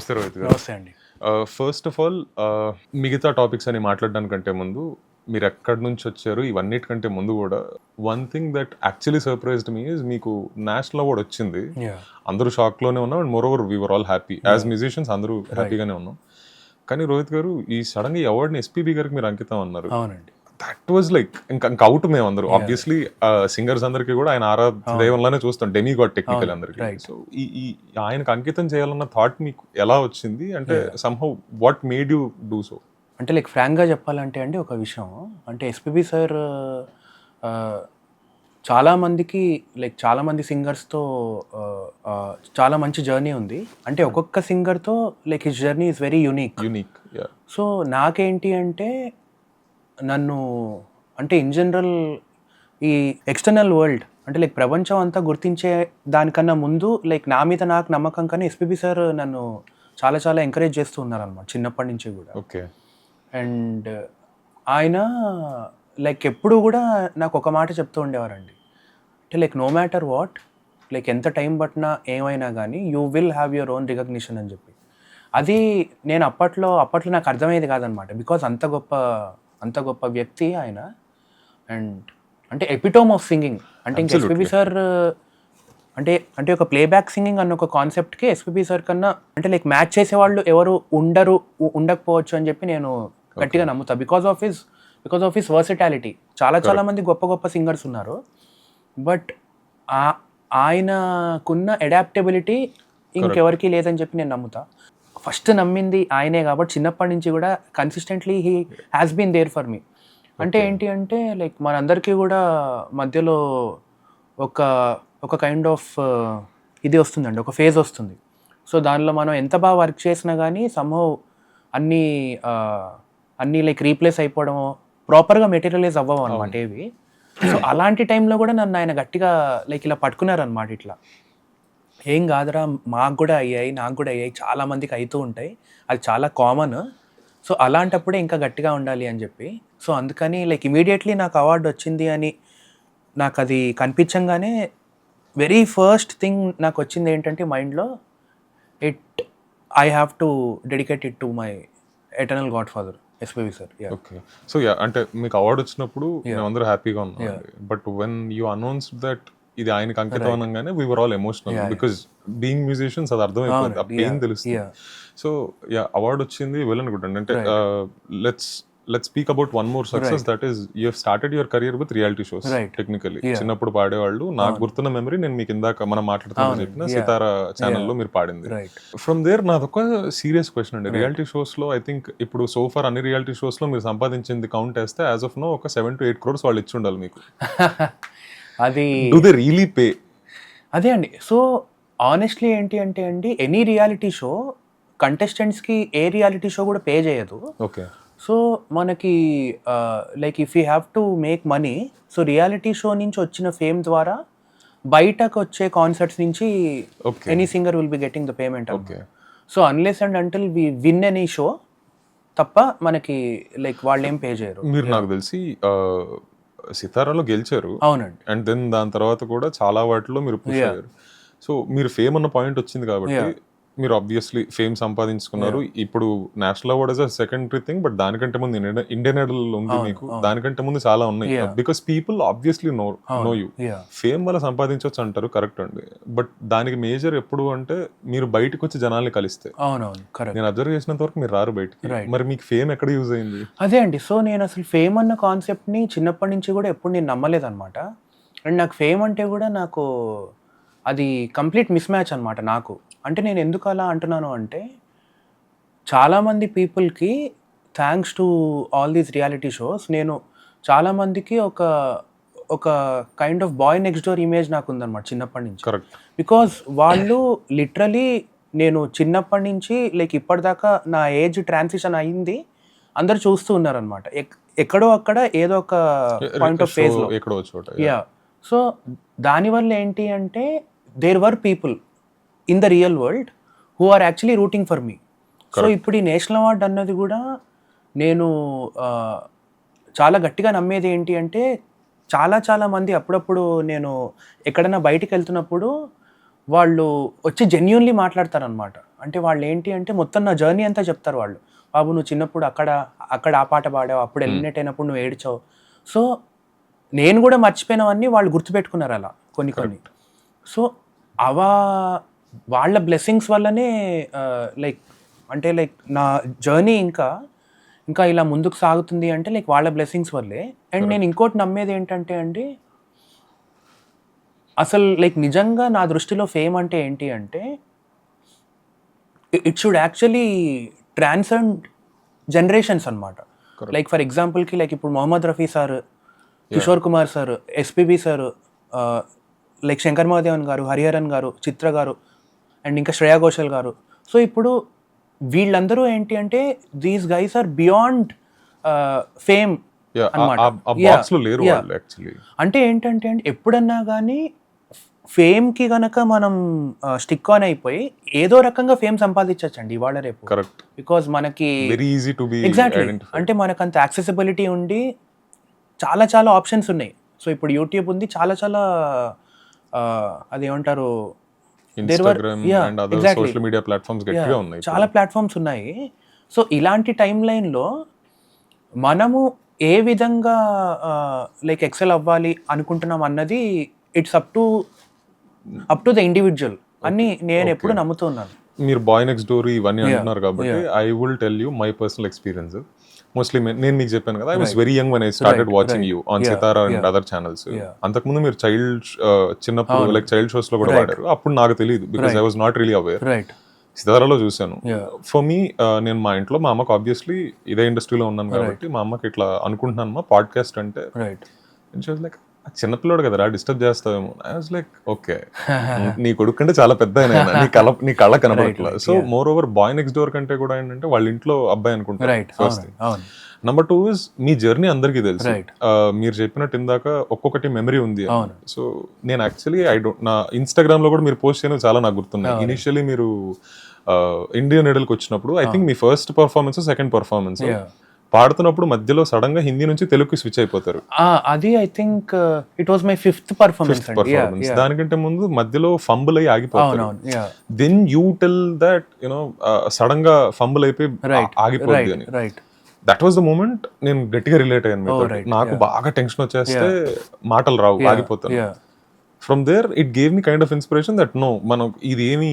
నమస్తే రోహిత్ గారు. నమస్తే అండి. ఫస్ట్ ఆఫ్ ఆల్ మిగతా టాపిక్స్ అని మాట్లాడడానికంటే ముందు మీరు ఎక్కడి నుంచి వచ్చారు ఇవన్నిటికంటే ముందు కూడా one thing that actually surprised me is మీకు నేషనల్ అవార్డ్ వచ్చింది. అందరూ షాక్లోనే ఉన్నాం and moreover we're all happy as musicians, అందరూ హ్యాపీగానే ఉన్నాం. కానీ రోహిత్ గారు ఈ సడన్గా ఈ అవార్డ్ని ఎస్పీబీ గారికి మీరు అంకితం అన్నారు. అవునండి. దట్ వాజ్ లైక్ ఇంకా అవుట్ మేము అందరూ ఆబ్వియస్లీ సింగర్స్ అందరికీ కూడా ఆయన దైవంలానే చూస్తాం, డెమీ గాడ్ టెక్నికల్ అందరికి. సో ఈ ఆయనకు అంకితం చేయాలన్న థాట్ మీకు ఎలా వచ్చింది? అంటే somehow what made you do so? అంటే లైక్ ఫ్రాంక్గా చెప్పాలంటే అండి ఒక విషయం, అంటే ఎస్పీబీ సార్ చాలామందికి లైక్ చాలామంది సింగర్స్తో చాలా మంచి జర్నీ ఉంది. అంటే ఒక్కొక్క సింగర్తో like his journey is very unique. So నాకేంటి అంటే నన్ను అంటే ఇన్ జనరల్ ఈ ఎక్స్టర్నల్ వరల్డ్ అంటే లైక్ ప్రపంచం అంతా గుర్తించే దానికన్నా ముందు లైక్ నా మీద నాకు నమ్మకం కానీ ఎస్పీబీ సార్ నన్ను చాలా చాలా ఎంకరేజ్ చేస్తూ ఉన్నారనమాట చిన్నప్పటి నుంచి కూడా. ఓకే. అండ్ ఆయన లైక్ ఎప్పుడు కూడా నాకు ఒక మాట చెప్తూ ఉండేవారండి, అంటే like no matter what, like ఎంత టైం పట్టినా ఏమైనా కానీ you will have your own recognition అని చెప్పి. అది నేను అప్పట్లో నాకు అర్థమయ్యేది కాదనమాట, బికాజ్ అంత గొప్ప వ్యక్తి ఆయన. అండ్ అంటే ఎపిటోమ్ ఆఫ్ సింగింగ్ అంటే ఇంకా ఎస్పీబీ సార్ అంటే ఒక ప్లేబ్యాక్ సింగింగ్ అన్న ఒక కాన్సెప్ట్కి ఎస్పీబీ సార్ కన్నా అంటే లైక్ మ్యాచ్ చేసేవాళ్ళు ఎవరు ఉండకపోవచ్చు అని చెప్పి నేను గట్టిగా నమ్ముతా. Because of his versatility. చాలా మంది గొప్ప సింగర్స్ ఉన్నారు, బట్ ఆయనకున్న అడాప్టబిలిటీ ఇంకెవరికి లేదని చెప్పి నేను నమ్ముతా. ఫస్ట్ నమ్మింది ఆయనే కాబట్టి చిన్నప్పటి నుంచి కూడా consistently he has been there for me. అంటే ఏంటి అంటే లైక్ మనందరికీ కూడా మధ్యలో ఒక కైండ్ ఆఫ్ ఇది వస్తుందండి, ఒక ఫేజ్ వస్తుంది. సో దానిలో మనం ఎంత బాగా వర్క్ చేసినా కానీ సమ్హౌ అన్నీ లైక్ రీప్లేస్ అయిపోవడము, ప్రాపర్గా మెటీరియలైజ్ అవ్వవు అనమాట ఏవి. సో అలాంటి టైంలో కూడా నన్ను ఆయన గట్టిగా లైక్ ఇలా పట్టుకున్నారనమాట, ఇట్లా ఏం కాదురా, నాకు కూడా అయ్యాయి, చాలామందికి అవుతూ ఉంటాయి, అది చాలా కామన్. సో అలాంటప్పుడే ఇంకా గట్టిగా ఉండాలి అని చెప్పి. సో అందుకని లైక్ ఇమీడియట్లీ నాకు అవార్డు వచ్చింది అని నాకు అది కనిపించంగానే వెరీ ఫస్ట్ థింగ్ నాకు వచ్చింది ఏంటంటే మైండ్లో, I have to dedicate it to my eternal God father SPB sir. Okay. So అంటే మీకు అవార్డు వచ్చినప్పుడు మేమందరూ హ్యాపీగా ఉన్నాం, but when you announced that ఇది ఆయనకి అంకితం అనగానే we were all emotional because being musicians అది అర్థమైపోయింది, ఆ పెయిన్ తెలుస్తుంది. సో అవార్డు వచ్చింది, వెల్ అండ్ గుడ్ అండి. అంటే let's speak about one more success, that is you have started your career with reality shows. Technically చిన్నప్పుడు పాడేవాళ్ళు, నాకు గుర్తున్న మెమరీ నేను మీకు ఇందాక మనం మాట్లాడుతున్నా చెప్పిన సితారా ఛానల్లో మీరు పాడింది. ఫ్రమ్ దేర్ నాదొక సీరియస్ క్వశ్చన్ అండి, రియాలిటీ షోస్ లో ఐ థింక్ ఇప్పుడు సోఫార్ అన్ని రియాలిటీ షోస్ లో మీరు సంపాదించింది కౌంట్ వేస్తే యాజ్ ఆఫ్ నో ఒక 7 to 8 crores వాళ్ళు ఇచ్చి ఉండాలి మీకు. అది డూ దే రియలీ పే? అదే అండి. సో ఆనెస్ట్లీ ఏంటి అంటే అండి, ఎనీ రియాలిటీ షో కంటెస్టెంట్స్కి ఏ రియాలిటీ షో కూడా పే చేయదు. ఓకే. సో మనకి like if you have to make money, so reality show నుంచి వచ్చిన ఫేమ్ ద్వారా బయటకు వచ్చే కాన్సర్ట్స్ నుంచి any singer will be getting the payment. So unless and until we win any show తప్ప మనకి లైక్ వాళ్ళు ఏం పే చేయరు. మీరు నాకు తెలిసి సితారాలో గెలిచారు. అవునండి. అండ్ దెన్ దాని తర్వాత కూడా చాలా వాటిలో మీరు పుష్ అయ్యారు. సో మీరు ఫేమ్ అన్న పాయింట్ వచ్చింది కాబట్టి మీరు ఆబ్వియస్లీ ఫేమ్ సంపాదించుకున్నారు. ఇప్పుడు national award is a secondary thing, but దానికంటే ముందు ఇండియన్ ఐడల్ ఉంది మీకు, దానికంటే ముందు చాలా ఉన్నాయి. Because people obviously know you. Fame వల్ల సంపాదించవచ్చు అంటారు, కరెక్ట్ అండి, బట్ దానికి మేజర్ ఎప్పుడు అంటే మీరు బయటకు వచ్చి జనాల్ని కలిస్తే. నేను అబ్జర్వ్ చేసినంత వరకు మీరు రారు బయటకి, మరి మీకు ఫేమ్ ఎక్కడ యూజ్ అయింది? అదే అండి. సో నేను అసలు ఫేమ్ అన్న కాన్సెప్ట్ని చిన్నప్పటి నుంచి కూడా ఎప్పుడు నేను నమ్మలేదన్నమాట. అండ్ నాకు ఫేమ్ అంటే కూడా నాకు అది కంప్లీట్ మిస్ మ్యాచ్ అనమాట నాకు. అంటే నేను ఎందుకు అలా అంటున్నాను అంటే, చాలామంది పీపుల్కి thanks to all these reality shows నేను చాలామందికి ఒక kind of boy next door image నాకు ఉందన్నమాట చిన్నప్పటి నుంచి. బికాజ్ వాళ్ళు లిటరలీ నేను చిన్నప్పటి నుంచి లైక్ ఇప్పటిదాకా నా ఏజ్ ట్రాన్సిషన్ అయింది అందరు చూస్తూ ఉన్నారనమాట. ఎక్కడో అక్కడ ఏదో ఒక పాయింట్ ఆఫ్ ఫేజ్లో. సో దానివల్ల ఏంటి అంటే there were people in the real world who are actually rooting for me. So ఇప్పుడు ఈ నేషనల్ అవార్డ్ అన్నది కూడా నేను చాలా గట్టిగా నమ్మేది ఏంటి అంటే, చాలా మంది అప్పుడప్పుడు నేను ఎక్కడైనా బయటికి వెళ్తున్నప్పుడు వాళ్ళు వచ్చి జెన్యూన్లీ మాట్లాడతారనమాట. అంటే వాళ్ళు ఏంటి అంటే మొత్తం నా జర్నీ అంతా చెప్తారు వాళ్ళు. బాబు నువ్వు చిన్నప్పుడు అక్కడ ఆ పాట పాడావు, అప్పుడు ఎలిమినేట్ అయినప్పుడు నువ్వు ఏడ్చావు. సో నేను కూడా మర్చిపోయినవన్నీ వాళ్ళు గుర్తుపెట్టుకున్నారు అలా కొన్ని. సో వాళ్ళ బ్లెస్సింగ్స్ వల్లనే లైక్ నా జర్నీ ఇంకా ఇలా ముందుకు సాగుతుంది అంటే లైక్ వాళ్ళ బ్లెస్సింగ్స్ వల్లే. అండ్ నేను ఇంకోటి నమ్మేది ఏంటంటే అండి, అసలు లైక్ నిజంగా నా దృష్టిలో ఫేమ్ అంటే ఏంటి అంటే it should actually transcend generations అనమాట. లైక్ ఫర్ ఎగ్జాంపుల్కి లైక్ ఇప్పుడు Mohammed Rafi sir, Kishore Kumar sir, SPB sir, like Shankar Mahadevan గారు, హరిహరన్ గారు, చిత్ర గారు, అండ్ ఇంకా శ్రేయా ఘోషల్ గారు. సో ఇప్పుడు వీళ్ళందరూ ఏంటి అంటే these guys are beyond fame అనమాట. అంటే ఏంటంటే అండి ఎప్పుడన్నా కానీ ఫేమ్కి కనుక మనం స్టిక్ ఆన్ అయిపోయి ఏదో రకంగా ఫేమ్ సంపాదించచ్చండి ఇవాళ రేపు. కరెక్ట్. బికాజ్ మనకి ఎగ్జాక్ట్లీ అంటే మనకు అంత యాక్సెసిబిలిటీ ఉండి చాలా చాలా ఆప్షన్స్ ఉన్నాయి. సో ఇప్పుడు యూట్యూబ్ ఉంది, చాలా చాలా అదేమంటారు చాలా ప్లాట్ఫామ్స్ ఉన్నాయి. సో ఇలాంటి టైమ్ లైన్లో మనము ఏ విధంగా లైక్ ఎక్సెల్ అవ్వాలి అనుకుంటున్నాం అన్నది it's up to the individual అని నేను ఎప్పుడు నమ్ముతున్నాను. మీరు బాయ్ నెక్స్ట్ డోర్ ఇవన్నీ అంటున్నారు కాబట్టి I will tell you my personal experience. Mostly నేను మీకు చెప్పాను కదా, I was very young when I started watching you on Sitara and other channels. అంతకుముందు మీరు చిన్నప్పుడు లైక్ చైల్డ్ షోస్ లో కూడా వాడారు. అప్పుడు నాకు తెలియదు because I was not really aware. సితారాలో చూశాను. ఫర్ మీ నేను మా ఇంట్లో మా అమ్మకి ఆబ్వియస్లీ ఇదే ఇండస్ట్రీలో ఉన్నాను కాబట్టి మా అమ్మకి ఇట్లా అనుకుంటున్నాను మా పాడ్కాస్ట్ అంటే లైక్ చిన్నపిల్లడు కదరా డిస్టర్బ్ చేస్తావేమో. ఐ వాజ్ లైక్ ఓకే నీ కొడుకు కంటే చాలా పెద్ద నీ కళ్ళ కనబడట్లేదు. So more over boy next door కంటే కూడా ఏంటంటే వాళ్ళ ఇంట్లో అబ్బాయి అనుకుంటారు ఫస్ట్ థింగ్. నెంబర్ 2 ఇస్ మీ జర్నీ అందరికీ తెలుసు. మీరు చెప్పినట్టు ఇందాక ఒక్కొక్కటి మెమరీ ఉంది. సో నేను యాక్చువల్లీ నా ఇన్స్టాగ్రామ్ లో కూడా మీరు పోస్ట్ చేయడం చాలా నాకు గుర్తున్నాయి. ఇనిషియలీ మీరు ఇండియన్ ఐడల్కి వచ్చినప్పుడు ఐ థింక్ మీ ఫస్ట్ పర్ఫార్మెన్స్ సెకండ్ పర్ఫార్మెన్స్ పాడుతున్నప్పుడు మధ్యలో సడన్ గా హిందీ నుంచి తెలుగుకి స్విచ్ అయిపోతారు. అది I think it was my fifth performance. దానికంటే ముందు మధ్యలో ఫంబుల్ అయ్యి ఆగిపోతారు. Then you tell that you know sudden గా ఫంబుల్ అయిపోయి ఆగిపోద్ది అని. దట్ వాస్ ద మూమెంట్ నేను గట్టిగా రిలేట్ అయ్యాను. నాకు బాగా టెన్షన్ వచ్చేస్తే మాటలు రావు, ఆగిపోతాను. From there it gave me kind of inspiration that no మనం ఇది ఏమి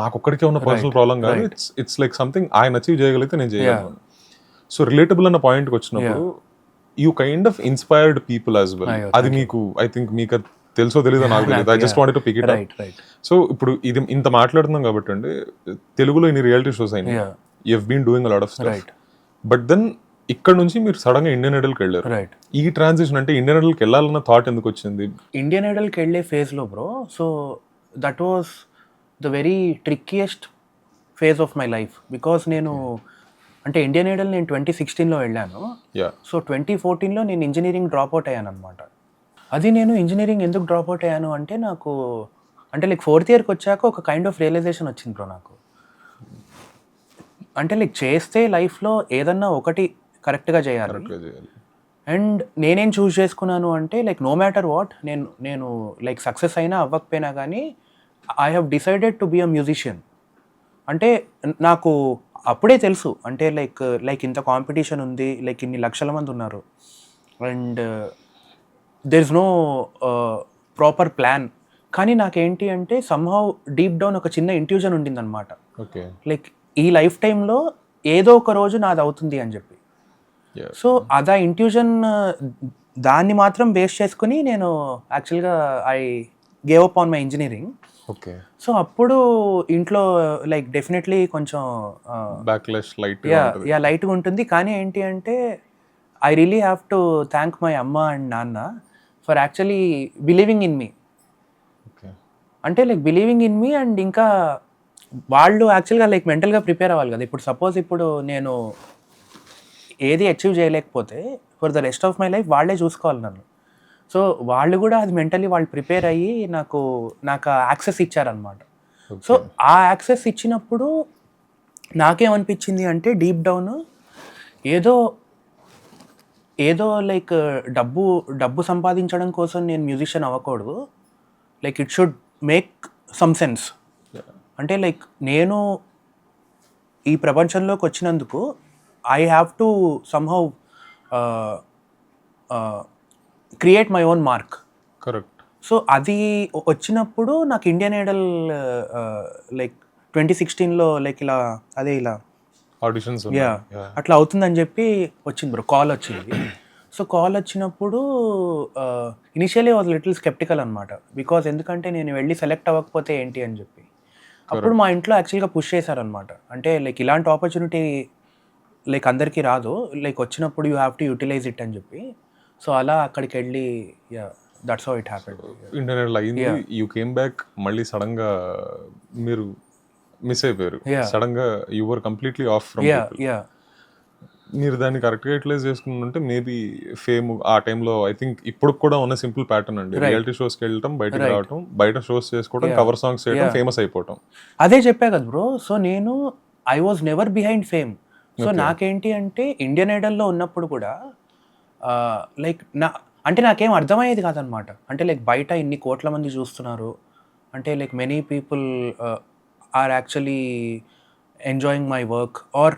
నాకు ఒక్కడికే ఉన్న పర్సనల్ ప్రాబ్లం కాదు, ఇట్స్ లైక్ సంథింగ్ ఆయన అచీవ్ చేయగలిగితే నేను చేయగలను. సో రిలేటబుల్ అన్న పాయింట్కి వచ్చినప్పుడు you kind of inspired people as well. అది మీకు ఐ థింక్ మీకు తెలుసో తెలీదో నాకు తెలియదు. I just wanted to pick it up. So ఇప్పుడు ఇది ఇంత మాట్లాడుతున్నాం కాబట్టి అండి, తెలుగులో ఇన్ని రియాలిటీ షోస్ అయినాయి, you have been doing a lot of stuff. But then ఇక్కడ నుంచి మీరు సడన్ గా ఇండియన్ ఐడల్కి వెళ్ళారు. ఈ ట్రాన్సిషన్ అంటే ఇండియన్ ఐడల్కి వెళ్ళాలన్న థాట్ ఎందుకు వచ్చింది? ఇండియన్ ఐడల్కి వెళ్ళే ఫేజ్ లో bro, so that was the very trickiest phase of my life. Because నేను అంటే ఇండియన్ ఐడల్ నేను 2016లో వెళ్ళాను. సో 2014లో నేను ఇంజనీరింగ్ డ్రాప్ అవుట్ అయ్యాను అనమాట. అది నేను ఇంజనీరింగ్ ఎందుకు డ్రాప్ అవుట్ అయ్యాను అంటే నాకు అంటే లైక్ 4th ఇయర్కి వచ్చాక ఒక కైండ్ ఆఫ్ రియలైజేషన్ వచ్చింది బ్రో నాకు. అంటే లైక్ చేస్తే లైఫ్లో ఏదన్నా ఒకటి కరెక్ట్గా చేయాలి. అండ్ నేనేం చూస్ చేసుకున్నాను అంటే లైక్ నో మ్యాటర్ వాట్ నేను లైక్ సక్సెస్ అయినా అవ్వకపోయినా కానీ I have decided to be a musician. అంటే నాకు అప్పుడే తెలుసు అంటే లైక్ ఇంత కాంపిటీషన్ ఉంది, లైక్ ఇన్ని లక్షల మంది ఉన్నారు, and there is no proper plan. కానీ నాకేంటి అంటే సమ్హౌ డీప్ డౌన్ ఒక చిన్న ఇంట్యూజన్ ఉండిందనమాట. లైక్ ఈ లైఫ్ టైంలో ఏదో ఒక రోజు నాది అవుతుంది అని చెప్పి. సో అదా ఇంట్యూజన్ దాన్ని మాత్రం బేస్ చేసుకుని నేను యాక్చువల్గా I gave up on my engineering. So అప్పుడు ఇంట్లో లైక్ డెఫినెట్లీ కొంచెం లైట్గా ఉంటుంది. కానీ ఏంటి అంటే I really have to thank my amma and nanna for actually believing in me. అంటే like believing in me and ఇంకా వాళ్ళు యాక్చువల్గా లైక్ మెంటల్గా ప్రిపేర్ అవ్వాలి కదా. ఇప్పుడు సపోజ్ ఇప్పుడు నేను ఏది అచీవ్ చేయలేకపోతే for the rest of my life వాళ్ళే చూసుకోవాలి నన్ను. సో వాళ్ళు కూడా అది మెంటలీ వాళ్ళు ప్రిపేర్ అయ్యి నాకు యాక్సెస్ ఇచ్చారనమాట. సో ఆ యాక్సెస్ ఇచ్చినప్పుడు నాకేమనిపించింది అంటే డీప్ డౌన్ ఏదో లైక్ డబ్బు సంపాదించడం కోసం నేను మ్యూజిషియన్ అవ్వకూడదు. Like it should make some sense. అంటే లైక్ నేను ఈ ప్రపంచంలోకి వచ్చినందుకు I have to somehow create my own mark. Correct. So అది వచ్చినప్పుడు నాకు ఇండియన్ ఐడల్ లైక్ 2016లో లైక్ ఇలా ఆడిషన్స్ అట్లా అవుతుందని చెప్పి వచ్చింది బ్రో, కాల్ వచ్చింది. సో కాల్ వచ్చినప్పుడు ఇనిషియలీ వాజ్ లిటిల్ స్కెప్టికల్ అనమాట. బికాజ్ ఎందుకంటే నేను వెళ్ళి సెలెక్ట్ అవ్వకపోతే ఏంటి అని చెప్పి. అప్పుడు మా ఇంట్లో యాక్చువల్గా పుష్ చేశారనమాట. అంటే లైక్ ఇలాంటి ఆపర్చునిటీ లైక్ అందరికీ రాదు, లైక్ వచ్చినప్పుడు you have to utilize it అని చెప్పి. సో అలా అక్కడికి వెళ్ళి that's how it happened. Indian Idol అయింది, యూ కేమ్ బ్యాక్, మళ్ళీ సడన్ గా మీరు మిస్ అయిపోయారు. సడన్ గా you were completely off from people. మీరు దాన్ని కరెక్ట్గా యూటిలైజ్ చేసుకుంటుంటే మేబీ ఫేమ్ ఆ టైంలో ఐ థింక్ ఇప్పుడు కూడా ఉన్న సింపుల్ ప్యాటర్న్ అండి. రియాలిటీ షోస్కి వెళ్ళటం, బయటకు రావటం, బయట షోస్ చేసుకోవడం, కవర్ సాంగ్స్ చేయడం, ఫేమస్ అయిపోవటం. అదే చెప్పా కదా బ్రో. సో నేను I was never behind fame. So నాకేంటి అంటే ఇండియన్ ఐడల్లో ఉన్నప్పుడు కూడా లైక్ అంటే నాకేం అర్థమయ్యేది కాదనమాట. అంటే లైక్ బయట ఇన్ని కోట్ల మంది చూస్తున్నారు, అంటే like many people are actually enjoying my work or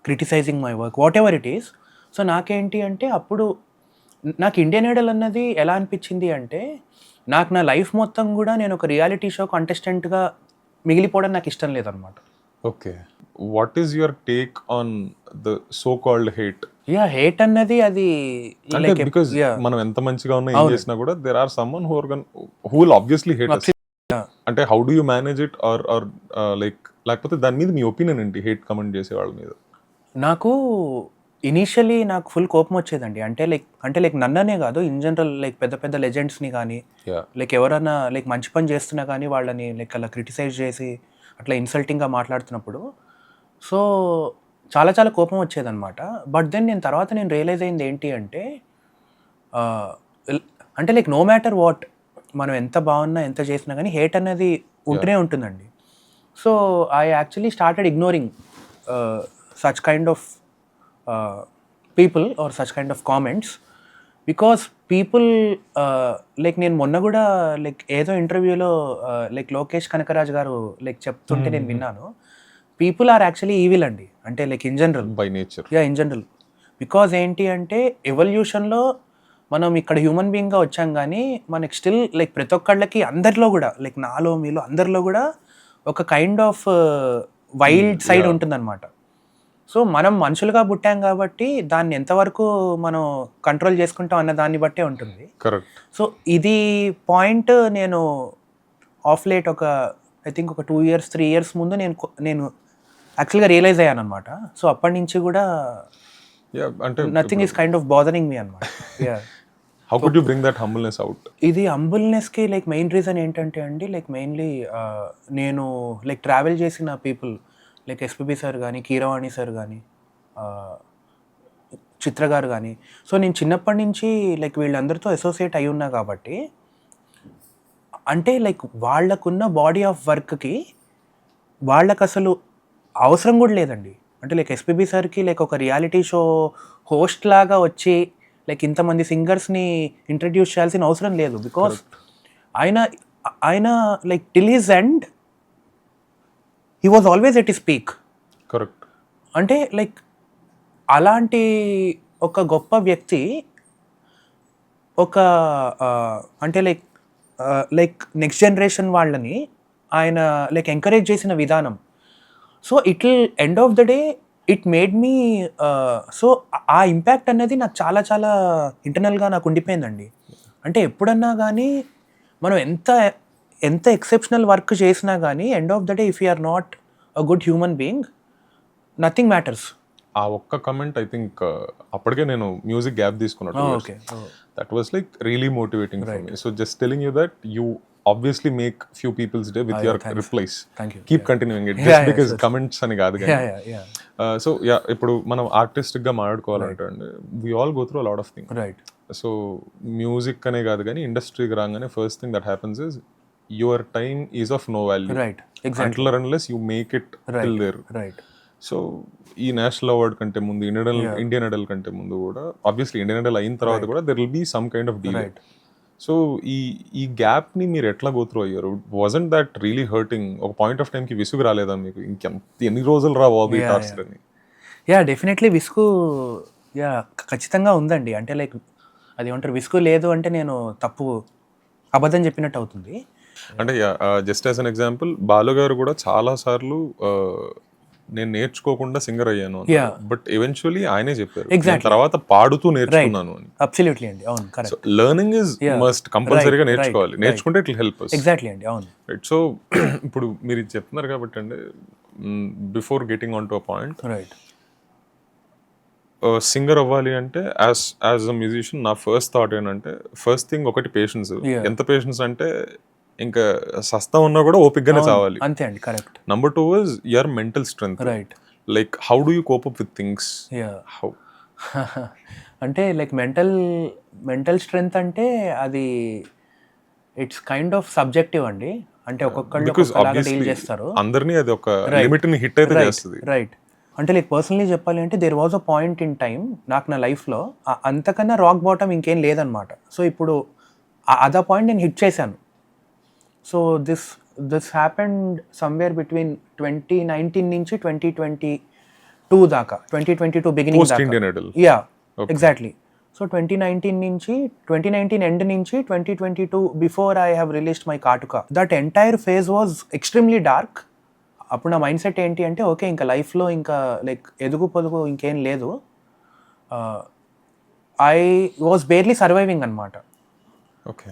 criticizing my work, whatever it is. So నాకేంటి అంటే అప్పుడు నాకు ఇండియన్ ఐడల్ అన్నది ఎలా అనిపించింది అంటే, నాకు నా లైఫ్ మొత్తం కూడా నేను ఒక రియాలిటీ షో కంటెస్టెంట్గా మిగిలిపోవడం నాకు ఇష్టం లేదనమాట. Okay, what is your take on the so called hate? Hate అన్నది అది బికాజ్ మనం ఎంత మంచిగా ఉన్నా ఏం చేసినా కూడా there are someone who will obviously hate us. అంటే how do you manage it or like, లేకపోతే దాని మీద మీ ఒపీనియన్ ఏంటి హేట్ కమెంట్ చేసే వాళ్ళ మీద? నాకు ఇనీషియలీ నాకు ఫుల్ కోపం వచ్చేదండి. అంటే లైక్ నన్ననే కాదు, ఇన్ జనరల్ లైక్ పెద్ద పెద్ద లెజెండ్స్ని కానీ లైక్ ఎవరైనా లైక్ మంచి పని చేస్తున్నా కానీ వాళ్ళని లైక్ అలా క్రిటిసైజ్ చేసి అట్లా ఇన్సల్టింగ్గా మాట్లాడుతున్నప్పుడు సో చాలా చాలా కోపం వచ్చేదన్నమాట. బట్ దెన్ నేను రియలైజ్ అయింది ఏంటి అంటే, అంటే లైక్ నో మ్యాటర్ వాట్, మనం ఎంత బాగున్నా ఎంత చేసినా కానీ హేట్ అనేది ఉంటూనే ఉంటుందండి. So I actually started ignoring such kind of people or such kind of comments, because people like నేను మొన్న కూడా లైక్ ఏదో ఇంటర్వ్యూలో లైక్ లోకేష్ కనకరాజ్ గారు లైక్ చెప్తుంటే నేను విన్నాను, పీపుల్ ఆర్ యాక్చువల్లీ ఈవిల్ అండి. అంటే like in general by nature, in general. Because ఏంటి అంటే ఎవల్యూషన్లో మనం ఇక్కడ హ్యూమన్ బీయింగ్గా వచ్చాం, కానీ మనకి స్టిల్ లైక్ ప్రతి ఒక్కళ్ళకి అందరిలో కూడా లైక్ నాలో మీలో అందరిలో కూడా ఒక కైండ్ ఆఫ్ వైల్డ్ సైడ్ ఉంటుందన్నమాట. సో మనం మనుషులుగా పుట్టాం కాబట్టి దాన్ని ఎంతవరకు మనం కంట్రోల్ చేసుకుంటాం అన్న దాన్ని బట్టే ఉంటుంది. కరెక్ట్. సో ఇది పాయింట్ నేను ఆఫ్ లేట్ ఒక ఐ థింక్ ఒక 2 years 3 years ముందు నేను యాక్చువల్గా రియలైజ్ అయ్యాను అనమాట. సో అప్పటి నుంచి కూడా అంటే nothing is kind of bothering me అనమాట. How could you bring that humbleness out? ఇది హంబుల్నెస్కి లైక్ మెయిన్ రీజన్ ఏంటంటే అండి, లైక్ మెయిన్లీ నేను లైక్ ట్రావెల్ చేసిన పీపుల్ లైక్ ఎస్పీబీ సార్ కానీ, కీరవాణి సార్ కానీ, చిత్ర గారు కానీ. సో నేను చిన్నప్పటి నుంచి లైక్ వీళ్ళందరితో అసోసియేట్ అయి ఉన్నా కాబట్టి, అంటే లైక్ వాళ్ళకున్న బాడీ ఆఫ్ వర్క్కి వాళ్ళకు అసలు అవసరం కూడా లేదండి. అంటే లైక్ ఎస్పీబీ సార్కి లైక్ ఒక రియాలిటీ షో హోస్ట్ లాగా వచ్చి లైక్ ఇంతమంది సింగర్స్ని ఇంట్రడ్యూస్ చేయాల్సిన అవసరం లేదు. బికాస్ ఆయన like till his end he was always at his peak. Correct. అంటే లైక్ అలాంటి ఒక గొప్ప వ్యక్తి ఒక అంటే లైక్ నెక్స్ట్ జనరేషన్ వాళ్ళని ఆయన లైక్ ఎంకరేజ్ చేసిన విధానం, so it will end of the day it made me so ఆ ఇంపాక్ట్ అనేది నాకు చాలా చాలా ఇంటర్నల్గా నాకు ఉండిపోయిందండి. అంటే ఎప్పుడన్నా కానీ మనం ఎంత ఎక్సెప్షనల్ వర్క్ చేసినా కానీ end of the day if you are not a good human being nothing matters. ఆ ఒక్క కమెంట్ ఐ థింక్ అప్పటికే నేను మ్యూజిక్ గ్యాప్ తీసుకున్నట్టు. That was like really motivating for me. So just telling you that you obviously make few people's day with your replies. Thank you. Keep continuing it just because comments అని కాదు కానీ. So ఇప్పుడు మనం artist గా మాట్లాడుకోవాలంటే అండి, we all go through a lot of things. Right. So music అనే కాదు కానీ ఇండస్ట్రీకి రాగానే first thing that happens is your time is of no value. Right. Exactly. Until or unless you make it till there. Right. So ఈ national award కంటే ముందు Indian Idol కంటే ముందు కూడా ఆబ్వియస్లీ ఇండియన్ ఐడల్ అయిన తర్వాత కూడా there will be some kind of delay. So ఈ గ్యాప్ ని మీరు ఎట్లా గోత్రూ అయ్యారు? Wasn't that really hurting? ఒక పాయింట్ ఆఫ్ టైం కి విసుగు రాలేదా మీకు? ఎన్ని రోజులు రా బాబు ఈ టార్చర్ అని? డెఫినెట్లీ విసుగు ఖచ్చితంగా ఉందండి. అంటే లైక్ అది ఏమంటారు, విసుగు లేదు అంటే నేను అబద్ధం చెప్పినట్టు అవుతుంది. అంటే just as an example, Balu గారు కూడా చాలా సార్లు నేను నేర్చుకోకుండా సింగర్ అయ్యాను, బట్ ఎవెన్చువల్లీ ఆయనే చెప్పారు తర్వాత పాడుతూ నేర్చుకున్నాను అని. అబ్సల్యూట్లీ అండి, అవును, కరెక్ట్. లెర్నింగ్ ఇస్ మస్ట్, కంపల్సరీగా నేర్చుకోవాలి. నేర్చుకుంటే it will help us. Exactly అండి, అవును. రైట్. సో ఇప్పుడు మీరు చెప్తున్నారు కాబట్టి అండి, before getting on to a point, right, singer అవ్వాలి అంటే యాజ్ అ మ్యూజిషియన్ నా ఫస్ట్ థాట్ ఏంటంటే, ఫస్ట్ థింగ్ ఒకటి పేషెన్స్. ఎంత పేషెన్స్ అంటే ఇంకా సస్తా ఉన్నా కూడా ఓపిక్గానే చావాలి. అంతే అండి, correct. Number 2 is your mental strength. Right. Like how do you cope up with things? How అంటే లైక్ మెంటల్ స్ట్రెంగ్త్ అంటే అది ఇట్స్ కైండ్ ఆఫ్ సబ్జెక్టివ్ అండి. అంటే ఒక్కొక్కళ్ళు ఒక్కొక్కలాగా డీల్ చేస్తారు. అందరినీ అది ఒక లిమిట్ ని హిట్ అయితే చేస్తుంది. రైట్. అంటే లైక్ పర్సనలీ చెప్పాలి అంటే there was a point in time నాకు నా లైఫ్లో అంతకన్నా రాక్ బాటమ్ ఇంకేం లేదనమాట. సో ఇప్పుడు అదే పాయింట్ నేను హిట్ చేశాను. So this happened somewhere between 2019 నుంచి 2022 దాకా, 2022 బిగినింగ్ దాకా. ఎగ్జాక్ట్లీ. సో 2019 ఎండ్ నుంచి 2022 before I have released my Kaatuka, that entire phase was extremely dark. అప్పుడు నా మైండ్ సెట్ ఏంటి అంటే, ఓకే ఇంకా లైఫ్లో ఇంకా లైక్ ఎదుగు పొదుగు ఇంకేం లేదు, ఐ వాజ్ బేర్లీ సర్వైవింగ్ అనమాట. Okay.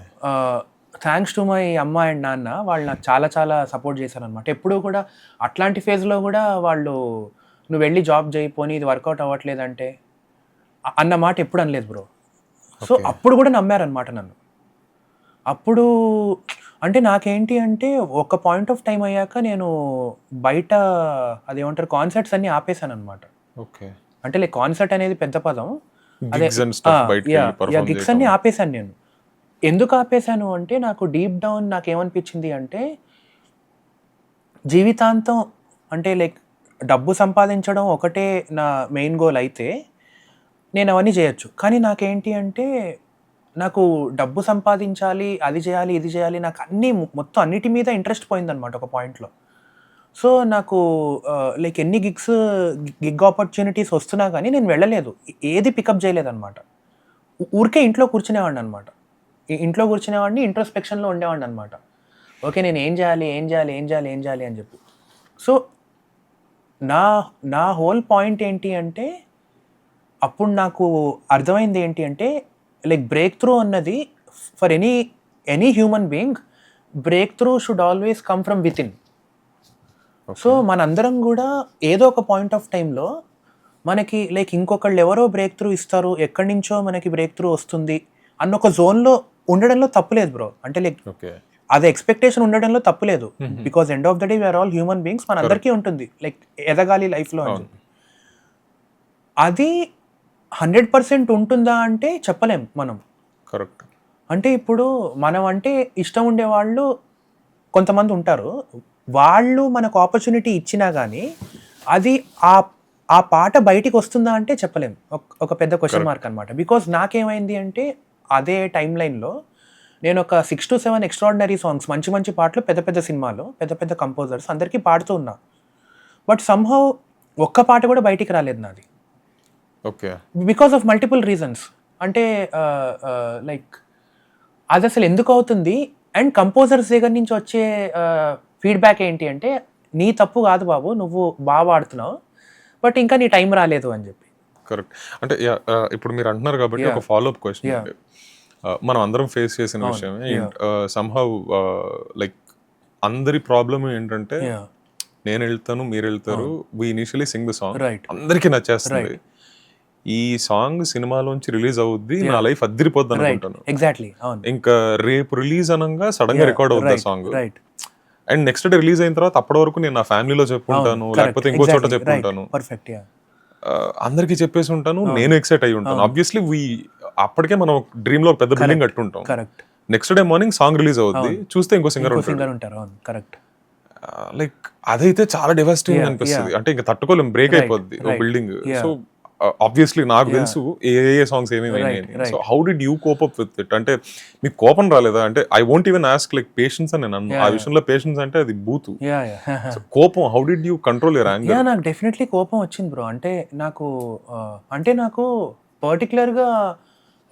Thanks to my amma and నాన్న, వాళ్ళు నాకు చాలా చాలా సపోర్ట్ చేశారనమాట. ఎప్పుడూ కూడా అట్లాంటి ఫేజ్లో కూడా వాళ్ళు నువ్వు వెళ్ళి జాబ్ చేయిపోని ఇది వర్కౌట్ అవ్వట్లేదంటే అన్న మాట ఎప్పుడు అనలేదు బ్రో. సో అప్పుడు కూడా నమ్మారనమాట నన్ను. అప్పుడు అంటే నాకేంటి అంటే ఒక పాయింట్ ఆఫ్ టైం అయ్యాక నేను బయట అదేమంటారు కాన్సర్ట్స్ అన్ని ఆపేశాను అనమాట. ఓకే. అంటే లైక్ కాన్సర్ట్ అనేది పెద్ద పదం, అదే గిగ్స్ అన్ని ఆపేశాను నేను. ఎందుకు ఆపేశాను అంటే నాకు డీప్ డౌన్ నాకేమనిపించింది అంటే, జీవితాంతం అంటే లైక్ డబ్బు సంపాదించడం ఒకటే నా మెయిన్ గోల్ అయితే నేను అవన్నీ చేయొచ్చు. కానీ నాకేంటి అంటే నాకు డబ్బు సంపాదించాలి, అది చేయాలి, ఇది చేయాలి, నాకు మొత్తం అన్నిటి మీద ఇంట్రెస్ట్ పోయిందనమాట ఒక పాయింట్లో. సో నాకు లైక్ ఎన్ని గిగ్ ఆపర్చునిటీస్ వస్తున్నా కానీ నేను వెళ్ళలేదు, ఏది పికప్ చేయలేదన్నమాట. ఊరికే ఇంట్లో కూర్చునేవాడిని అనమాట. ఇంట్లో కూర్చునేవాడిని, ఇంట్రోస్పెక్షన్లో ఉండేవాడిని అనమాట. ఓకే నేను ఏం చేయాలి అని చెప్పి. సో నా హోల్ పాయింట్ ఏంటి అంటే, అప్పుడు నాకు అర్థమైంది ఏంటి అంటే, లైక్ బ్రేక్ త్రూ అన్నది for any human being, break through should always come from with in. So మనందరం కూడా ఏదో ఒక పాయింట్ ఆఫ్ టైంలో మనకి లైక్ ఇంకొకళ్ళు ఎవరో బ్రేక్ త్రూ ఇస్తారు, ఎక్కడి నుంచో మనకి బ్రేక్ త్రూ వస్తుంది అన్న ఒక జోన్లో ఉండడంలో తప్పులేదు బ్రో. అంటే లైక్ అది ఎక్స్పెక్టేషన్ ఉండడంలో తప్పులేదు, because end of the day we are all human beings, మన అందరికీ ఉంటుంది లైక్ ఎదగాలి లైఫ్లో అని. అది 100% ఉంటుందా అంటే చెప్పలేం మనం. కరెక్ట్. అంటే ఇప్పుడు మనం అంటే ఇష్టం ఉండేవాళ్ళు కొంతమంది ఉంటారు, వాళ్ళు మనకు ఆపర్చునిటీ ఇచ్చినా కానీ అది ఆ పాట బయటికి వస్తుందా అంటే చెప్పలేం, ఒక పెద్ద క్వశ్చన్ మార్క్ అనమాట. బికాజ్ నాకేమైంది అంటే అదే టైం లైన్లో నేను ఒక 6 to 7 ఎక్స్ట్రాడినరీ సాంగ్స్, మంచి మంచి పాటలు, పెద్ద పెద్ద సినిమాలు, పెద్ద పెద్ద కంపోజర్స్ అందరికీ పాడుతూ ఉన్నా, బట్ సమ్హౌ ఒక్క పాట కూడా బయటికి రాలేదు నాది. Okay. Because of multiple reasons. అంటే లైక్ అది అసలు ఎందుకు అవుతుంది, అండ్ కంపోజర్స్ దగ్గర నుంచి వచ్చే ఫీడ్బ్యాక్ ఏంటి అంటే, నీ తప్పు కాదు బాబు, నువ్వు బాగా పాడుతున్నావు, బట్ ఇంకా నీ టైం రాలేదు అని చెప్పి. కరెక్ట్. అంటే ఇప్పుడు మీరు అంటున్నారు కాబట్టి ఒక ఫాలోఅప్ క్వశ్చన్, మనం అందరం ఫేస్ చేసిన విషయమే సమ్హౌ, లైక్ అందరి ప్రాబ్లమ్ ఏంటంటే, నేను వెళ్తాను మీరు వెళ్తారు, వి ఇనిషియలీ సింగ్ ద సాంగ్, అందరికీ నచ్చేస్తుంది, ఈ సాంగ్ సినిమాలోంచి రిలీజ్ అవుద్ది, నా లైఫ్ అద్దరిపోద్ది అనుకుంటాను. ఎగ్జాక్ట్లీ. ఇంకా రేపు రిలీజ్ అనగా సడన్ గా రికార్డ్ అవుద్ది ఆ song, and next day release అయిన తర్వాత అప్పటి వరకు నేను నా ఫ్యామిలీలో చెప్పుకుంటాను, లేకపోతే ఇంకో చోట చెప్పుకుంటాను, అందరికి చెప్పేసి ఉంటాను, నేను ఎక్సైట్ అయ్యి ఉంటాను. ఆబ్వియస్లీ అప్పటికే మనం డ్రీమ్ లో పెద్ద బిల్డింగ్ కట్టుంటాం. Next day morning song release అవుద్ది, చూస్తే ఇంకో సింగర్ ఉంటారు. లైక్ అదైతే చాలా డివాస్టింగ్ అనిపిస్తుంది. అంటే ఇంకా తట్టుకోలేం, బ్రేక్ అయిపోద్ది బిల్డింగ్. సో ఆబ్వియస్లీ నాకు తెలుసు ఏ ఏ సాంగ్స్ ఏమేమి. So how did you cope up with it? అంటే మీకు కోపం రాలేదా? అంటే I won't even ask like patience అని నన్ను ఆ విషయంలో పేషెన్స్ అంటే అది బూతు. కోపం, how did you control your anger? నాకు డెఫినెట్లీ కోపం వచ్చింది బ్రో. అంటే నాకు పర్టికులర్గా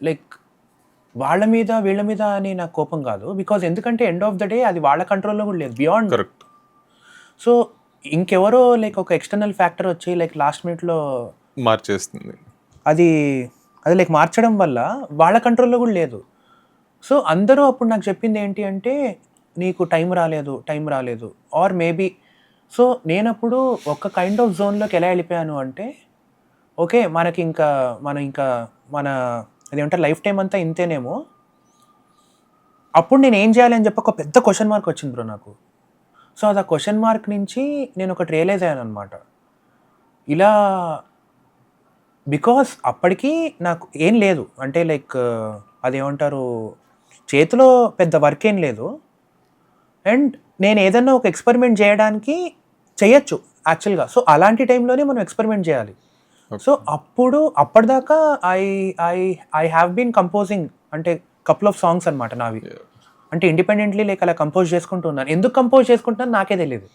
లైక్ వాళ్ళ మీద వీళ్ళ మీద అని నాకు కోపం కాదు. బికాజ్ ఎందుకంటే ఎండ్ ఆఫ్ ద డే అది వాళ్ళ కంట్రోల్లో కూడా లేదు, బియాండ్. కరెక్ట్. సో ఇంకెవరో లైక్ ఒక ఎక్స్టర్నల్ ఫ్యాక్టర్ వచ్చి లైక్ లాస్ట్ మినిట్లో మార్చేస్తుంది. అది లైక్ మార్చడం వల్ల వాళ్ళ కంట్రోల్లో కూడా లేదు. సో అందరూ అప్పుడు నాకు చెప్పింది ఏంటి అంటే నీకు టైం రాలేదు ఆర్ మేబీ. సో నేనప్పుడు ఒక కైండ్ ఆఫ్ జోన్లోకి ఎలా వెళ్ళిపోయాను అంటే ఓకే మన అదేమంటారు లైఫ్ టైం అంతా ఇంతేనేమో. అప్పుడు నేను ఏం చేయాలి అని చెప్పి ఒక పెద్ద క్వశ్చన్ మార్క్ వచ్చింది బ్రో నాకు. సో అది ఆ క్వశ్చన్ మార్క్ నుంచి నేను ఒకటి రియలైజ్ అయ్యాను అనమాట. ఇలా బికాస్ అప్పటికి నాకు ఏం లేదు అంటే లైక్ అదేమంటారు చేతిలో పెద్ద వర్క్ ఏం లేదు. అండ్ నేను ఏదన్నా ఒక ఎక్స్పెరిమెంట్ చేయడానికి చేయొచ్చు యాక్చువల్గా. సో అలాంటి టైంలోనే మనం ఎక్స్పెరిమెంట్ చేయాలి. సో అప్పటిదాకా ఐ హ్యావ్ బీన్ కంపోజింగ్ అంటే కపుల్ ఆఫ్ సాంగ్స్ అనమాట నావి. అంటే ఇండిపెండెంట్లీ లైక్ అలా కంపోజ్ చేసుకుంటూ ఉన్నాను. ఎందుకు కంపోజ్ చేసుకుంటున్నాను నాకే తెలియదు.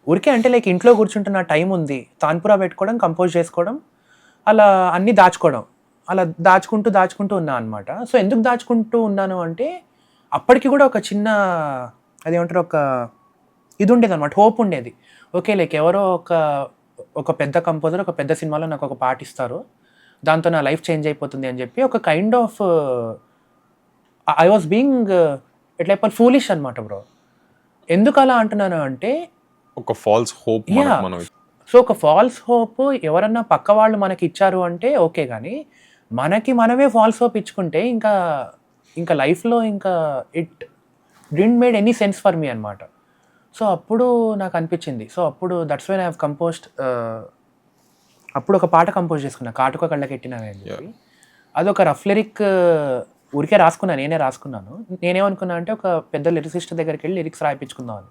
ఊరికే అంటే లైక్ ఇంట్లో కూర్చుంటున్న టైం ఉంది, తాన్పురా పెట్టుకోవడం, కంపోజ్ చేసుకోవడం, అలా అన్నీ దాచుకోవడం, అలా దాచుకుంటూ ఉన్నా అనమాట. సో ఎందుకు దాచుకుంటూ ఉన్నాను అంటే అప్పటికి కూడా ఒక చిన్న అదేమంటారు ఒక ఇది ఉండేది అనమాట, హోప్ ఉండేది. ఓకే లైక్ ఎవరో ఒక పెద్ద కంపోజర్ ఒక పెద్ద సినిమాలో నాకు ఒక పాట ఇస్తారు, దాంతో నా లైఫ్ చేంజ్ అయిపోతుంది అని చెప్పి ఒక kind of I was being ఎట్లా ఫూలిష్ అనమాట బ్రో. ఎందుకు అలా అంటున్నాను అంటే ఒక ఫాల్స్ హోప్. సో ఒక ఫాల్స్ హోప్ ఎవరన్నా పక్క వాళ్ళు మనకి ఇచ్చారు అంటే ఓకే, కానీ మనమే ఫాల్స్ హోప్ ఇచ్చుకుంటే ఇంకా లైఫ్లో ఇంకా it didn't made any sense for me అనమాట. సో అప్పుడు నాకు అనిపించింది. సో అప్పుడు that's when I have composed. అప్పుడు ఒక పాట కంపోజ్ చేసుకున్నా, కాటుక కళ్ళకెట్టినవి అని చెప్పి. అదొక రఫ్ లిరిక్ ఊరికే నేనే రాసుకున్నాను. నేనేమనుకున్నా అంటే ఒక పెద్ద లిరిసిస్ట్ దగ్గరికి వెళ్ళి లిరిక్స్ రాయించుకుందాం అని.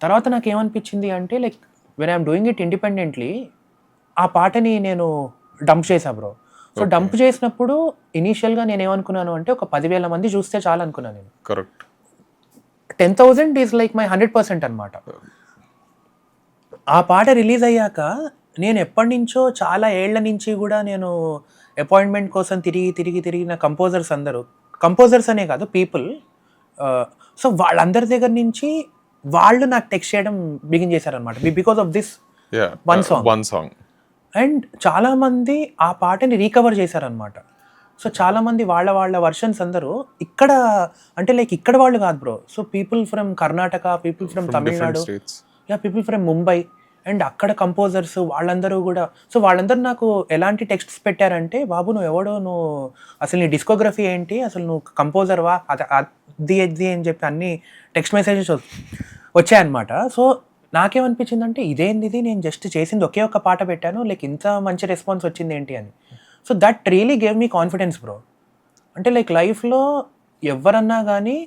తర్వాత నాకు ఏమనిపించింది అంటే like when I'm doing it independently ఆ పాటని నేను డంప్ చేసా బ్రో. సో డంప్ చేసినప్పుడు ఇనీషియల్గా నేను ఏమనుకున్నాను అంటే ఒక 10,000 మంది చూస్తే చాలు అనుకున్నాను నేను. కరెక్ట్. 10,000 ఈజ్ లైక్ మై 100% అనమాట. ఆ పాట రిలీజ్ అయ్యాక నేను ఎప్పటి నుంచో చాలా ఏళ్ల నుంచి కూడా నేను అపాయింట్మెంట్ కోసం తిరిగి నా కంపోజర్స్ అనే కాదు పీపుల్. సో వాళ్ళందరి దగ్గర నుంచి వాళ్ళు నాకు టెక్స్ట్ చేయడం బిగిన్ చేశారనమాట because of this one song. And చాలామంది ఆ పాటని రీకవర్ చేశారనమాట. సో చాలామంది వాళ్ళ వర్షన్స్ అందరూ ఇక్కడ అంటే లైక్ ఇక్కడ వాళ్ళు కాదు bro. So people from Karnataka, people from Tamil Nadu, people from Mumbai and అక్కడ కంపోజర్స్ వాళ్ళందరూ కూడా. సో వాళ్ళందరూ నాకు ఎలాంటి టెక్స్ట్స్ పెట్టారంటే బాబు నువ్వు అసలు నీ డిస్కోగ్రఫీ ఏంటి, అసలు నువ్వు కంపోజర్వా, అది అని చెప్పి అన్ని టెక్స్ట్ మెసేజెస్ వచ్చాయన్నమాట. సో నాకేమనిపించిందంటే ఇదేంది, నేను జస్ట్ చేసింది ఒకే ఒక్క పాట పెట్టాను, లైక్ ఇంత మంచి రెస్పాన్స్ వచ్చింది ఏంటి అని. So that really gave me confidence bro. అంటే లైక్ లైఫ్లో ఎవరన్నా కానీ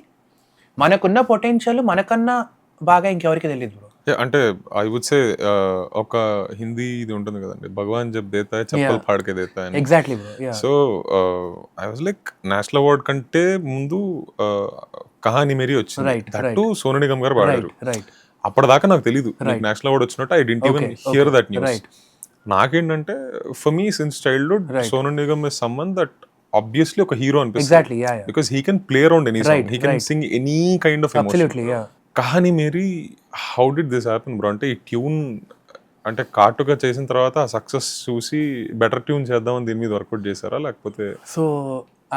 మనకున్న పొటెన్షియల్ మనకన్నా బాగా ఇంకెవరికి తెలియదు బ్రో. అంటే ఐ వుడ్ సే ఒక హిందీ ఇది ఉంటుంది కదండి, భగవాన్ జబ్ దేతా హై చప్పల్ ఫాడ్కే దేతా హై. Exactly bro. So I was like national award కంటే ముందు కహాని మేరీ వచ్చింది, దట్టు సోను నిగమ్ గారు పాడారు. అప్పటిదాకా నాకు తెలీదు నేషనల్ అవార్డ్ వచ్చినట్టు. I didn't even hear that news. నాకేంటంటే for me since childhood Sonu Nigam is someone that obviously ఒక హీరో అనిపిస్తుంది. Because he can play around any song, he can sing any kind of emotion. Kahani Meri how did this happen bro? అంటే ఈ tune అంటే కాటుగా చేసిన తర్వాత ఆ success చూసి better tune చేద్దామని దీని మీద వర్కౌట్ చేశారా లేకపోతే? సో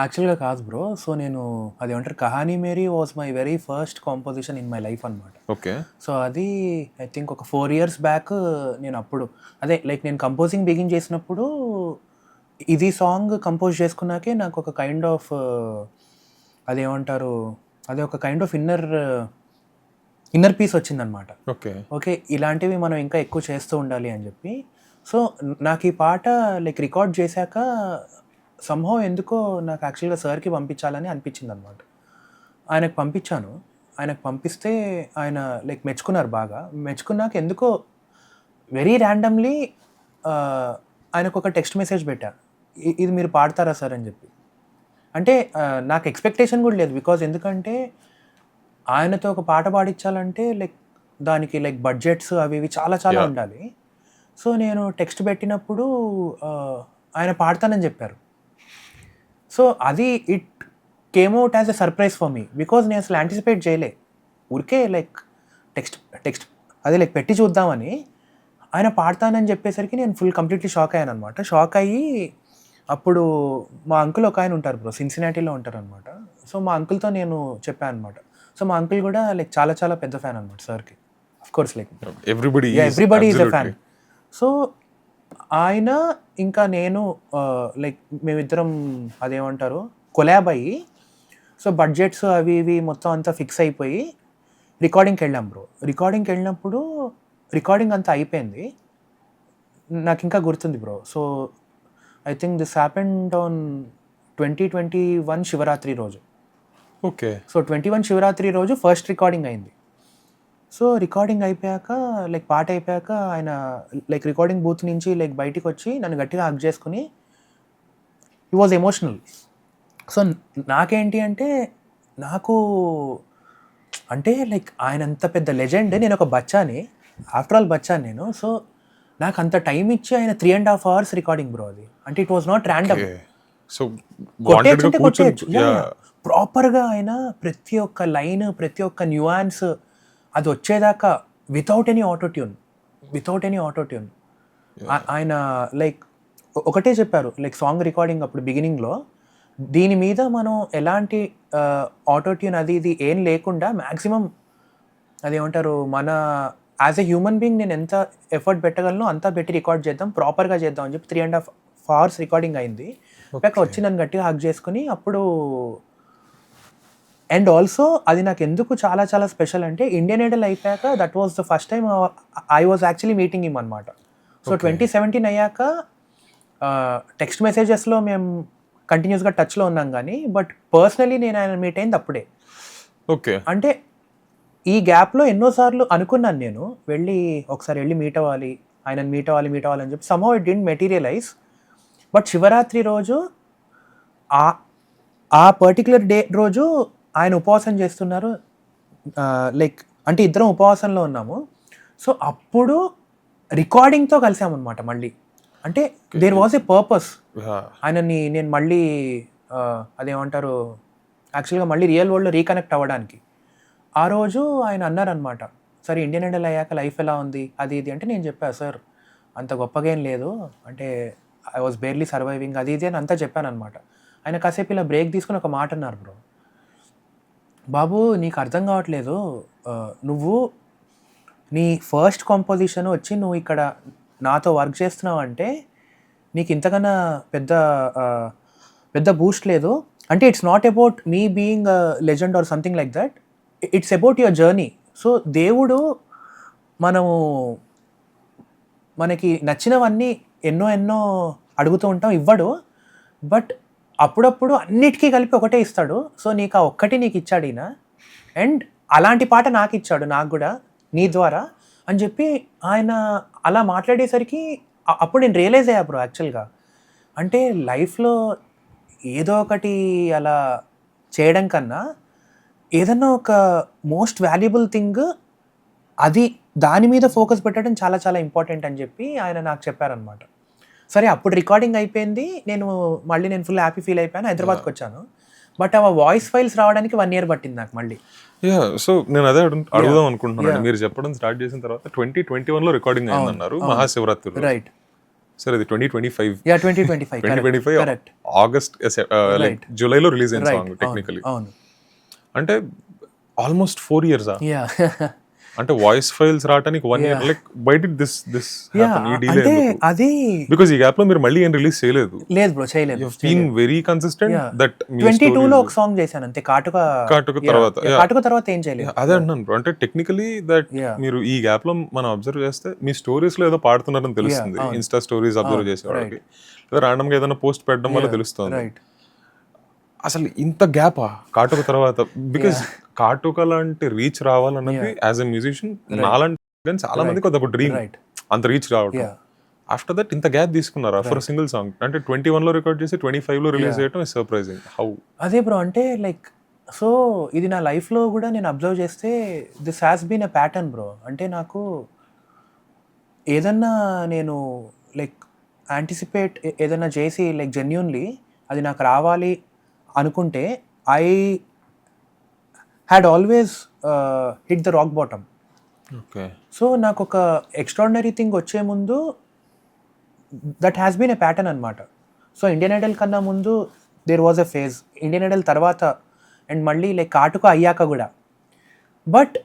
యాక్చువల్గా కాదు బ్రో. సో నేను అదేమంటారు Kahani Meri was my very first composition in my life అనమాట. ఓకే. సో అది ఐ థింక్ ఒక 4 years బ్యాక్ నేను అప్పుడు నేను కంపోజింగ్ బిగిన్ చేసినప్పుడు ఇది సాంగ్ కంపోజ్ చేసుకున్నాకే నాకు ఒక కైండ్ ఆఫ్ ఒక కైండ్ ఆఫ్ ఇన్నర్ పీస్ వచ్చిందనమాట. ఓకే ఇలాంటివి మనం ఇంకా ఎక్కువ చేస్తూ ఉండాలి అని చెప్పి. సో నాకు ఈ పాట లైక్ రికార్డ్ చేశాక సంహవ్ ఎందుకో నాకు యాక్చువల్గా సార్కి పంపించాలని అనిపించింది అనమాట. ఆయనకు పంపించాను. ఆయనకు పంపిస్తే ఆయన లైక్ మెచ్చుకున్నారు బాగా. మెచ్చుకున్నాక ఎందుకో వెరీ ర్యాండమ్లీ ఆయనకు ఒక టెక్స్ట్ మెసేజ్ పెట్టా, ఇది మీరు పాడతారా సార్ అని చెప్పి. అంటే నాకు ఎక్స్పెక్టేషన్ కూడా లేదు, బికాజ్ ఎందుకంటే ఆయనతో ఒక పాట పాడించాలంటే లైక్ దానికి లైక్ బడ్జెట్స్ అవి ఇవి చాలా చాలా ఉండాలి. సో నేను టెక్స్ట్ పెట్టినప్పుడు ఆయన పాడతానని చెప్పారు. సో అది it came out as a surprise for me, because నేను అసలు యాంటిసిపేట్ చేయలే. ఊరికే లైక్ టెక్స్ట్ అదే లైక్ పెట్టి చూద్దామని ఆయన పాడతానని చెప్పేసరికి నేను ఫుల్ కంప్లీట్లీ షాక్ అయ్యాను అనమాట. షాక్ అయ్యి అప్పుడు మా అంకుల్ ఒక ఆయన ఉంటారు బ్రో, సిన్సినాటీలో ఉంటారు అనమాట. సో మా అంకుల్తో నేను చెప్పాను అనమాట. సో మా అంకుల్ కూడా లైక్ చాలా చాలా పెద్ద ఫ్యాన్ అనమాట సార్కి. Of course like everybody is a fan. So ఆయన ఇంకా నేను లైక్ మేమిద్దరం అదేమంటారు కొలాబ్ అయ్యి, సో బడ్జెట్స్ అవి ఇవి మొత్తం అంతా ఫిక్స్ అయిపోయి రికార్డింగ్కి వెళ్ళాం బ్రో. రికార్డింగ్కి వెళ్ళినప్పుడు రికార్డింగ్ అంతా అయిపోయింది, నాకు ఇంకా గుర్తుంది bro. So I think this happened on 2021 Shivaratri రోజు. ఓకే. సో 21 శివరాత్రి రోజు ఫస్ట్ రికార్డింగ్ అయింది. సో రికార్డింగ్ అయిపోయాక లైక్ పాట అయిపోయాక ఆయన లైక్ రికార్డింగ్ బూత్ నుంచి లైక్ బయటికి వచ్చి నన్ను గట్టిగా హగ్ చేసుకుని హీ వాజ్ ఎమోషనల్. సో నాకేంటి అంటే నాకు అంటే లైక్ ఆయన అంత పెద్ద లెజెండ్, నేను ఒక బచ్చాని, ఆఫ్టర్ ఆల్ బచ్చాని నేను. సో నాకు అంత టైం ఇచ్చి ఆయన 3.5 hours రికార్డింగ్ బ్రో అది. అంటే it was not random. So కొట్టేయచ్చు ప్రాపర్గా ఆయన ప్రతి ఒక్క లైన్ ప్రతి ఒక్క న్యూయాన్స్ అది వచ్చేదాకా వితౌట్ ఎనీ ఆటోట్యూన్ ఆయన లైక్ ఒకటే చెప్పారు లైక్ సాంగ్ రికార్డింగ్ అప్పుడు బిగినింగ్లో, దీని మీద మనం ఎలాంటి ఆటోట్యూన్ అది ఇది ఏం లేకుండా మ్యాక్సిమం అదేమంటారు మన యాజ్ ఎ హ్యూమన్ బీయింగ్ నేను ఎంత ఎఫర్ట్ పెట్టగలను అంతా పెట్టి రికార్డ్ చేద్దాం, ప్రాపర్గా చేద్దాం అని చెప్పి 3.5 hours రికార్డింగ్ అయింది. ఇక వచ్చి నన్ను గట్టిగా హగ్ చేసుకుని అప్పుడు. అండ్ ఆల్సో అది నాకు ఎందుకు చాలా చాలా స్పెషల్ అంటే ఇండియన్ ఐడల్ అయిపోయాక that was the first time I was actually meeting him అనమాట. సో 2017 అయ్యాక టెక్స్ట్ మెసేజెస్లో మేము కంటిన్యూస్గా టచ్లో ఉన్నాం కానీ బట్ పర్సనలీ నేను ఆయన మీట్ అయింది అప్పుడే. ఓకే. అంటే ఈ గ్యాప్లో ఎన్నోసార్లు అనుకున్నాను నేను ఒకసారి వెళ్ళి మీట్ అవ్వాలి, ఆయనను మీట్ అవ్వాలి అని చెప్పి. Somehow it didn't materialise. But Shivaratri రోజు ఆ పర్టికులర్ డే రోజు ఆయన ఉపవాసం చేస్తున్నారు, లైక్ అంటే ఇద్దరం ఉపవాసంలో ఉన్నాము. సో అప్పుడు రికార్డింగ్తో కలిసామన్నమాట మళ్ళీ. అంటే దేర్ వాజ్ ఏ పర్పస్ ఆయనని నేను మళ్ళీ అదేమంటారు యాక్చువల్గా మళ్ళీ రియల్ వరల్డ్లో రీకనెక్ట్ అవ్వడానికి. ఆ రోజు ఆయన అన్నారనమాట, సరే ఇండియన్ ఐడల్ అయ్యాక లైఫ్ ఎలా ఉంది అది ఇది అంటే నేను చెప్పాను సార్ అంత గొప్పగా ఏం లేదు, అంటే ఐ వాజ్ బేర్లీ సర్వైవింగ్ అది ఇది అని అంతా చెప్పాను అనమాట. ఆయన కాసేపు ఇలా బ్రేక్ తీసుకుని ఒక మాట అన్నారు, బ్రో బాబు నీకు అర్థం కావట్లేదు, నువ్వు నీ ఫస్ట్ కాంపోజిషన్ వచ్చి నువ్వు ఇక్కడ నాతో వర్క్ చేస్తున్నావు అంటే నీకు ఇంతకన్నా పెద్ద బూస్ట్ లేదు. అంటే it's not about me being legend or something like that, it's about your journey. So దేవుడు మనకి నచ్చినవన్నీ ఎన్నో అడుగుతూ ఉంటాం, ఇవ్వడు, బట్ అప్పుడప్పుడు అన్నిటికీ కలిపి ఒకటే ఇస్తాడు. సో నీకు ఆ ఒక్కటి నీకు ఇచ్చాడు ఈయన, అండ్ అలాంటి పాట నాకు ఇచ్చాడు, నాకు కూడా నీ ద్వారా అని చెప్పి ఆయన అలా మాట్లాడేసరికి అప్పుడు నేను రియలైజ్ అయ్యా బ్రో యాక్చువల్గా. అంటే లైఫ్లో ఏదో ఒకటి అలా చేయడం కన్నా ఏదన్నా ఒక మోస్ట్ వాల్యుబుల్ థింగ్ అది దాని మీద ఫోకస్ పెట్టడం చాలా చాలా ఇంపార్టెంట్ అని చెప్పి ఆయన నాకు చెప్పారనమాట. సరే అప్పుడు రికార్డింగ్ అయిపోయింది, నేను ఫుల్ హ్యాపీ ఫీల్ అయిపోయాను, హైదరాబాద్కి వచ్చాను. బట్ ఆ వాయిస్ ఫైల్స్ రావడానికి 1 year పట్టింది నాకు మళ్ళీ. సో నేను అదే అడుగుదాం అనుకుంటున్నాను. మీరు చెప్పడం స్టార్ట్ చేసిన తర్వాత 2021లో రికార్డింగ్ అయిందన్నారు మహాశివరాత్రి. రైట్. సరే అది 2025 ఆగస్ట్ లైక్ జూలైలో రిలీజ్ అయిన సాంగ్ టెక్నికలీ. అంటే ఆల్మోస్ట్ 4 years. అంటే వాయిస్ ఫైల్స్ రావడానికి 1 year. Like why did this happen? ఈ డిలే అది బికాజ్ ఈ గ్యాప్ లో మీరు మళ్ళీ ఏం రిలీజ్ చేయలేదు. లేదు బ్రో, చేయలేదు. You have been very consistent. That 22లో ఒక సాంగ్ చేశాను అంతే, కాటుక తర్వాత ఏం చేయలేదు. అదే అంటున్నాను బ్రో, అంటే టెక్నికలీ దట్ మీరు ఈ గ్యాప్ లో మనం అబ్జర్వ్ చేస్తే మీ స్టోరీస్ లో ఏదో పాడుతున్నారని తెలుస్తుంది. ఇన్స్టా స్టోరీస్ అబ్జర్వ్ చేసేవాళ్ళకి లేదా రాండమ్ గా ఏదైనా పోస్ట్ పెట్టడం వల్ల తెలుస్తుంది. అసలు ఇంత గ్యాపా కాటుక తర్వాత? బికాజ్ కాటుక లాంటి రీచ్ రావాలన్నది యాజ్ ఎ మ్యూజిషియన్ నాలాంటి చాలా మందికి అదొక డ్రీమ్, అంత రీచ్ రావడం. ఆఫ్టర్ దట్ ఇంత గ్యాప్ తీసుకున్నారా ఫర్ సింగిల్ సాంగ్? అంటే 21 లో రికార్డ్ చేసి 25 లో రిలీజ్ చేయడం ఇస్ సర్ప్రైజింగ్. హౌ? అదే బ్రో, అంటే లైక్ సో ఇది నా లైఫ్లో కూడా నేను అబ్జర్వ్ చేస్తే this has been a pattern bro. అంటే నాకు ఏదన్నా నేను లైక్ యాంటిసిపేట్ ఏదన్నా చేసి లైక్ జెన్యూన్లీ అది నాకు రావాలి అనుకుంటే I had always hit the rock bottom. Okay. So నాకు ఒక ఎక్స్ట్రాడినరీ థింగ్ వచ్చే ముందు that has been a pattern అనమాట. సో ఇండియన్ ఐడల్ కన్నా ముందు there was a phase, Indian Idol తర్వాత అండ్ మళ్ళీ లైక్ కాటుక అయ్యాక కూడా. బట్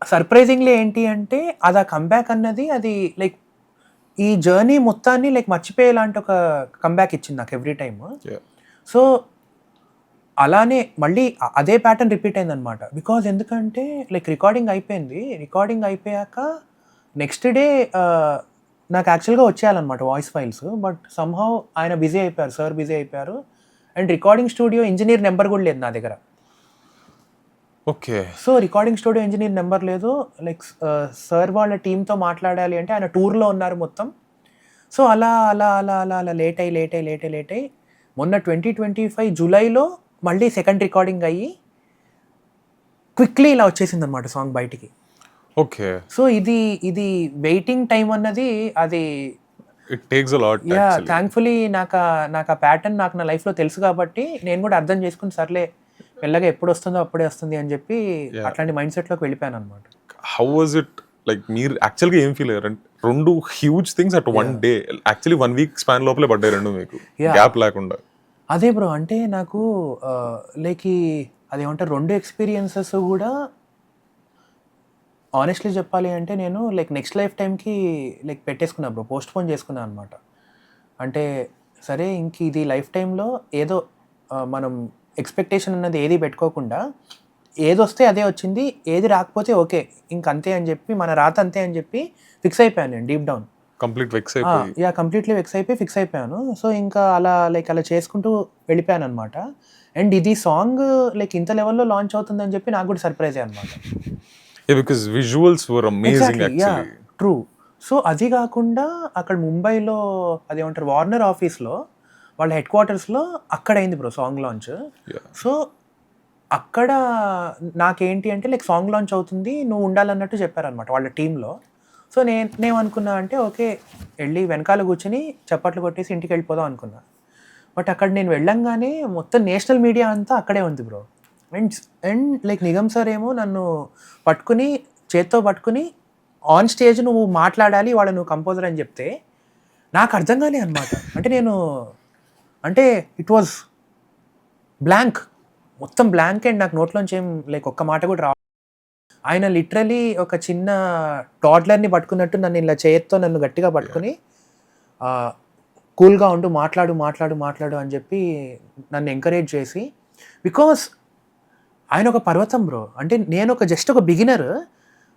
సర్ప్రైజింగ్లీ ఏంటి అంటే అది ఆ కంబ్యాక్ అన్నది అది లైక్ ఈ జర్నీ మొత్తాన్ని లైక్ మర్చిపోయేలాంటి ఒక కంబ్యాక్ ఇచ్చింది నాకు ఎవ్రీ టైమ్. సో అలానే మళ్ళీ అదే ప్యాటర్న్ రిపీట్ అయింది అనమాట. బికాజ్ ఎందుకంటే లైక్ రికార్డింగ్ అయిపోయింది, రికార్డింగ్ అయిపోయాక నెక్స్ట్ డే నాకు యాక్చువల్గా వచ్చేయాలన్నమాట వాయిస్ ఫైల్స్. బట్ సమ్హౌ ఆయన బిజీ అయిపోయారు, సార్ బిజీ అయిపోయారు. And recording studio engineer number కూడా లేదు నా దగ్గర. Okay. So recording studio engineer number లేదు. లైక్ సార్ వాళ్ళ టీంతో మాట్లాడాలి అంటే ఆయన టూర్లో ఉన్నారు మొత్తం. సో అలా అలా అలా అలా అలా లేట్ అయ్యి మొన్న 2025 జూలైలో మళ్ళీ సెకండ్ రికార్డింగ్ అయ్యి క్విక్లీ ఇలా వచ్చేసింది అనమాట సాంగ్ బయటికి. ఓకే. సో ఇది వెయిటింగ్ టైం అన్నది అది it takes a lot. Yeah thankfully నాకు ఆ ప్యాటర్న్ నాకు నా లైఫ్లో తెలుసు కాబట్టి నేను కూడా అర్థం చేసుకుని సర్లే మెల్లగా ఎప్పుడు వస్తుందో అప్పుడే వస్తుంది అని చెప్పి అట్లాంటి మైండ్ సెట్లోకి వెళ్ళిపోయాను అనమాట. హౌ వాజ్ ఇట్ లైక్ మీరు యాక్చువల్గా ఏం ఫీల్ అయ్యారు? రెండు huge things at one day, actually 1 week span లోపలే పడ్డాయి రెండు మీకు గ్యాప్ లేకుండా. అదే బ్రో, అంటే నాకు లైక్ అదేమంటారు రెండు ఎక్స్పీరియన్సెస్ కూడా ఆనెస్ట్లీ చెప్పాలి అంటే నేను లైక్ నెక్స్ట్ లైఫ్ టైంకి లైక్ పెట్టేసుకున్నా బ్రో, పోస్ట్ పోన్ చేసుకున్నా అనమాట. అంటే సరే ఇంక ఇది లైఫ్ టైంలో ఏదో మనం ఎక్స్పెక్టేషన్ అన్నది ఏది పెట్టుకోకుండా ఏది వస్తే అదే వచ్చింది, ఏది రాకపోతే ఓకే ఇంకంతే అని చెప్పి మన రాత అంతే అని చెప్పి ఫిక్స్ అయిపోయాను నేను డీప్ డౌన్. కంప్లీట్లీ వెక్స్ అయిపోయి ఫిక్స్ అయిపోయాను. సో ఇంకా అలా చేసుకుంటూ వెళ్ళిపోయాను అనమాట. అండ్ ఇది సాంగ్ లైక్ ఇంత లెవెల్లో లాంచ్ అవుతుందని చెప్పి నాకు కూడా సర్ప్రైజ్ అనమాట. Because visuals were amazing actually. True. So అది కాకుండా అక్కడ ముంబైలో అదేమంటారు వార్నర్ ఆఫీస్లో వాళ్ళ హెడ్ క్వార్టర్స్లో అక్కడ అయింది బ్రో సాంగ్ లాంచ్. సో అక్కడ నాకేంటి అంటే లైక్ సాంగ్ లాంచ్ అవుతుంది నువ్వు ఉండాలన్నట్టు చెప్పారనమాట వాళ్ళ టీంలో. సో నేనేమనుకున్నా అంటే ఓకే వెళ్ళి వెనకాల కూర్చొని చప్పట్లు కొట్టేసి ఇంటికి వెళ్ళిపోదాం అనుకున్నా. బట్ అక్కడ నేను వెళ్ళంగానే మొత్తం నేషనల్ మీడియా అంతా అక్కడే ఉంది bro. And like Nigam sir ఏమో నన్ను చేత్తో పట్టుకుని ఆన్ స్టేజ్ నువ్వు మాట్లాడాలి వాళ్ళ నువ్వు కంపోజర్ అని చెప్తే నాకు అర్థం కాలే అనమాట. అంటే ఇట్ వాజ్ బ్లాంక్, మొత్తం బ్లాంక్. అండ్ నాకు నోట్లోంచి ఏం లైక్ ఒక్క మాట కూడా రా. ఆయన లిటరలీ ఒక చిన్న టాడ్లర్ని పట్టుకున్నట్టు నన్ను ఇలా చేత్తో నన్ను గట్టిగా పట్టుకుని కూల్గా ఉండు మాట్లాడు అని చెప్పి నన్ను ఎంకరేజ్ చేసి, బికాస్ ఆయన ఒక పర్వతం బ్రో. అంటే నేను జస్ట్ ఒక బిగినర్.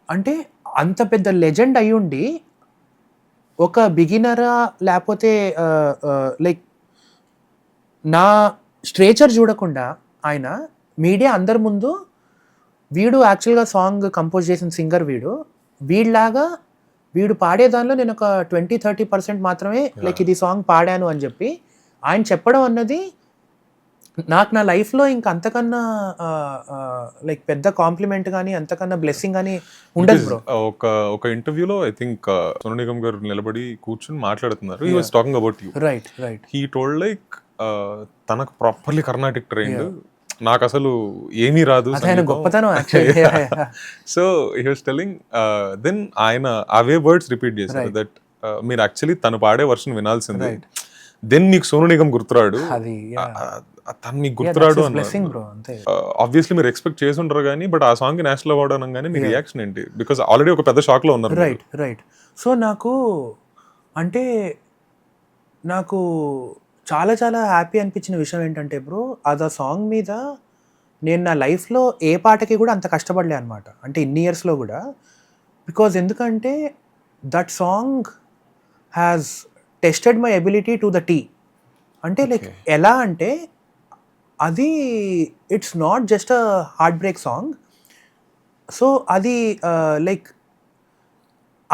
అంటే అంత పెద్ద లెజెండ్ అయి ఉండి ఒక బిగినరా లేకపోతే లైక్ నా స్ట్రేచర్ చూడకుండా ఆయన మీడియా అందరి ముందు వీడు యాక్చువల్గా సాంగ్ కంపోజ్ చేసిన సింగర్ వీడు పాడేదానిలో నేను ఒక 20-30% మాత్రమే లైక్ ఇది సాంగ్ పాడాను అని చెప్పి ఆయన చెప్పడం అన్నది నాకు నా లైఫ్లో ఇంకా అంతకన్నా లైక్ పెద్ద కాంప్లిమెంట్ కానీ అంతకన్నా బ్లెస్సింగ్ కానీ ఉండదు బ్రో. ఒక ఇంటర్వ్యూలో ఐ థింక్ సోను నిగమ్ గారు నిలబడి కూర్చొని మాట్లాడుతున్నారు. He was talking about you. Right. He told like తనకు ప్రాపర్లీ కర్ణాటిక్ ట్రైన్డ్, నాకు అసలు ఏమీ రాదు గొప్పతనం. So he was telling then ఆయన అవే వర్డ్స్ రిపీట్ చేశారు దట్ మీరు యాక్చువల్లీ తను పాడే వర్షన్ వినాల్సిందే, దెన్ మీకు సోను నిగమ్ గుర్తురాడు, తను మీకు గుర్తురాడు అన్నారు. ఆబ్వియస్లీ మీరు ఎక్స్పెక్ట్ చేసి ఉంటారు కానీ బట్ ఆ సాంగ్ నేషనల్ అవార్డు అనగానే మీ రియాక్షన్ ఏంటి? బికాస్ ఆల్రెడీ ఒక పెద్ద షాక్ లో ఉన్నారు. రైట్. సో నాకు చాలా చాలా హ్యాపీ అనిపించిన విషయం ఏంటంటే బ్రో, అది ఆ సాంగ్ మీద నేను నా లైఫ్లో ఏ పాటకి కూడా అంత కష్టపడలే అనమాట. అంటే ఇన్ని ఇయర్స్లో కూడా. బికాజ్ ఎందుకంటే that song has tested my ability to the tee. అంటే లైక్ ఎలా అంటే అది it's not just a heart break song. So అది లైక్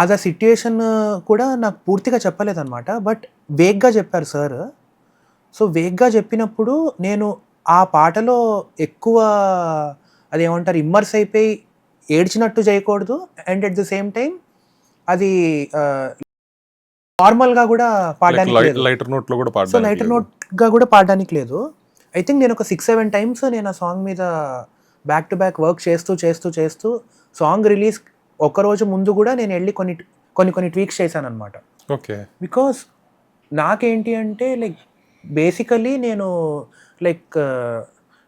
అది ఆ సిట్యుయేషన్ కూడా నాకు పూర్తిగా చెప్పలేదన్నమాట. బట్ వేగ్గా చెప్పారు సార్. సో వేగ్గా చెప్పినప్పుడు నేను ఆ పాటలో ఎక్కువ అదేమంటారు ఇమ్మర్స్ అయిపోయి ఏడ్చినట్టు చేయకూడదు. And at the same time అది నార్మల్గా కూడా పాడడానికి లేదు. లైటర్ నోట్ లో కూడా సో పాడడానికి లైటర్ నోట్గా కూడా పాడడానికి లేదు. ఐ థింక్ నేను ఒక 6-7 టైమ్స్ నేను ఆ సాంగ్ మీద బ్యాక్ టు బ్యాక్ వర్క్ చేస్తూ సాంగ్ రిలీజ్ ఒకరోజు ముందు కూడా నేను వెళ్ళి కొన్ని ట్వీక్స్ చేశాను అనమాట. ఓకే. బికాస్ నాకేంటి అంటే లైక్ బేసికలీ నేను లైక్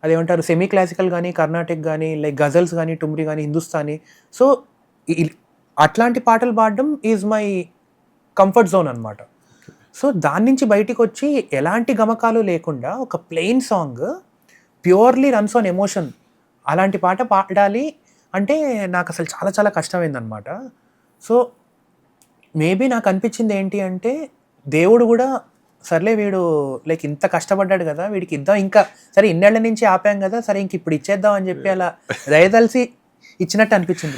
అదేమంటారు సెమీ క్లాసికల్ కానీ కర్ణాటిక్ కానీ లైక్ గజల్స్ కానీ టుమ్రి కానీ హిందుస్థానీ. సో అట్లాంటి పాటలు పాడడం ఈజ్ మై కంఫర్ట్ జోన్ అనమాట. సో దాని నుంచి బయటికి వచ్చి ఎలాంటి గమకాలు లేకుండా ఒక plain song purely runs on emotion అలాంటి పాట పాడాలి అంటే నాకు అసలు చాలా చాలా కష్టమైందనమాట. సో మేబీ నాకు అనిపించింది ఏంటి అంటే దేవుడు కూడా సర్లే వీడు లైక్ ఇంత కష్టపడ్డాడు కదా వీడికి ఇద్దాం, ఇంకా సరే ఇన్నేళ్ల నుంచి ఆపాం కదా సరే ఇంక ఇప్పుడు ఇచ్చేద్దాం అని చెప్పి అలా దయదలిసి ఇచ్చినట్టు అనిపించింది.